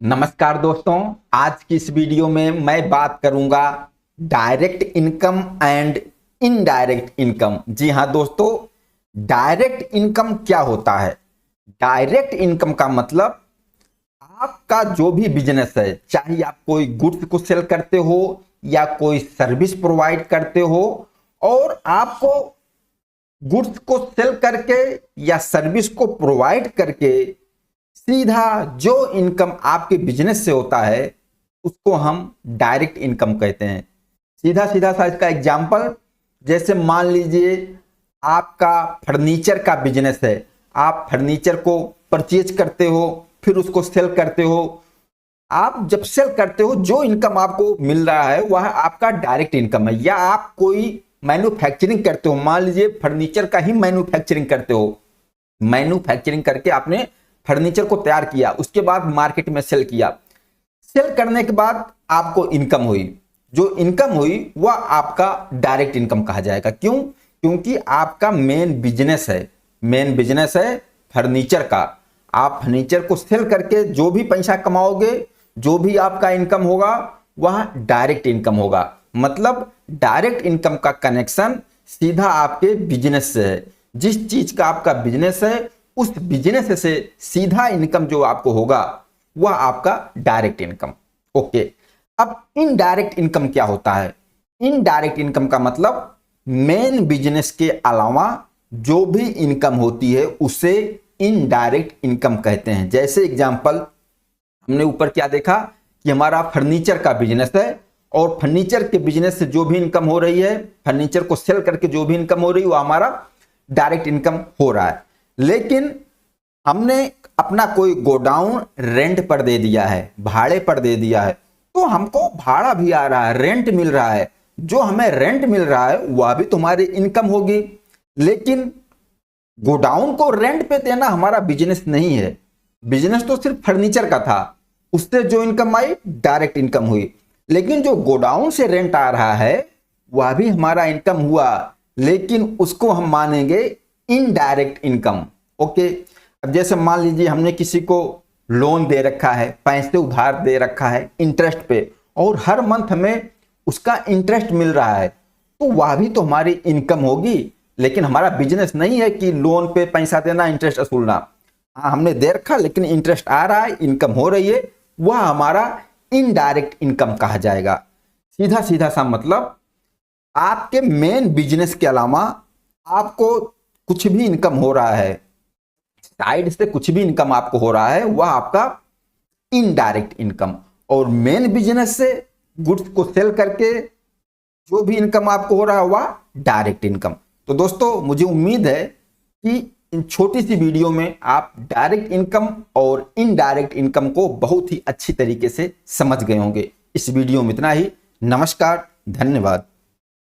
नमस्कार दोस्तों, आज की इस वीडियो में मैं बात करूंगा direct income and indirect income. जी हां दोस्तों, डायरेक्ट इनकम क्या होता है। डायरेक्ट इनकम का मतलब आपका जो भी बिजनेस है, चाहे आप कोई गुड्स को सेल करते हो या कोई सर्विस प्रोवाइड करते हो, और आपको गुड्स को सेल करके या सर्विस को प्रोवाइड करके सीधा जो इनकम आपके बिजनेस से होता है उसको हम डायरेक्ट इनकम कहते हैं। सीधा सीधा सा इसका एग्जांपल, जैसे मान लीजिए आपका फर्नीचर का बिजनेस है। आप फर्नीचर को परचेज करते हो, फिर उसको सेल करते हो। आप जब सेल करते हो जो इनकम आपको मिल रहा है वह आपका डायरेक्ट इनकम है। या आप कोई मैन्युफैक्चरिंग करते हो, मान लीजिए फर्नीचर का ही मैन्युफैक्चरिंग करते हो। मैन्युफैक्चरिंग करके आपने फर्नीचर को तैयार किया, उसके बाद मार्केट में सेल किया। सेल करने के बाद आपको इनकम हुई। जो इनकम हुई वह आपका डायरेक्ट इनकम कहा जाएगा। क्यों? क्योंकि आपका मेन बिजनेस है फर्नीचर का। आप फर्नीचर को सेल करके जो भी पैसा कमाओगे, जो भी आपका इनकम होगा वह डायरेक्ट इनकम होगा। मतलब डायरेक्ट इनकम का कनेक्शन सीधा आपके बिजनेस से है। जिस चीज का आपका बिजनेस है उस बिजनेस से सीधा इनकम जो आपको होगा वह आपका डायरेक्ट इनकम। ओके, अब इनडायरेक्ट इनकम क्या होता है। इनडायरेक्ट इनकम का मतलब मेन बिजनेस के अलावा जो भी इनकम होती है उसे इनडायरेक्ट इनकम कहते हैं। जैसे एग्जांपल, हमने ऊपर क्या देखा कि हमारा फर्नीचर का बिजनेस है और फर्नीचर के बिजनेस से जो भी इनकम हो रही है, फर्नीचर को सेल करके जो भी इनकम हो रही है वो हमारा डायरेक्ट इनकम हो रहा है। लेकिन हमने अपना कोई गोडाउन रेंट पर दे दिया है, भाड़े पर दे दिया है, तो हमको भाड़ा भी आ रहा है, रेंट मिल रहा है। जो हमें रेंट मिल रहा है वह भी तुम्हारी इनकम होगी। लेकिन गोडाउन को रेंट पे देना हमारा बिजनेस नहीं है। बिजनेस तो सिर्फ फर्नीचर का था, उससे जो इनकम आई डायरेक्ट इनकम हुई। लेकिन जो गोडाउन से रेंट आ रहा है वह भी हमारा इनकम हुआ, लेकिन उसको हम मानेंगे इनडायरेक्ट इनकम। ओके, अब जैसे मान लीजिए हमने किसी को लोन दे रखा है, पैसे उधार दे रखा है इंटरेस्ट पे, और हर मंथ हमें उसका इंटरेस्ट मिल रहा है, तो वह भी तो हमारी इनकम होगी। लेकिन हमारा बिजनेस नहीं है कि लोन पे पैसा देना, इंटरेस्ट वसूलना। हाँ, हमने दे रखा लेकिन इंटरेस्ट आ रहा है, इनकम हो रही है, वह हमारा इनडायरेक्ट इनकम कहा जाएगा। सीधा सीधा सा मतलब आपके मेन बिजनेस के अलावा आपको कुछ भी इनकम हो रहा है, साइड से कुछ भी इनकम आपको हो रहा है, वह आपका इनडायरेक्ट इनकम। और मेन बिजनेस से गुड्स को सेल करके जो भी इनकम आपको हो रहा है वह डायरेक्ट इनकम। तो दोस्तों, मुझे उम्मीद है कि इन छोटी सी वीडियो में आप डायरेक्ट इनकम और इनडायरेक्ट इनकम को बहुत ही अच्छी तरीके से समझ गए होंगे। इस वीडियो में इतना ही। नमस्कार, धन्यवाद।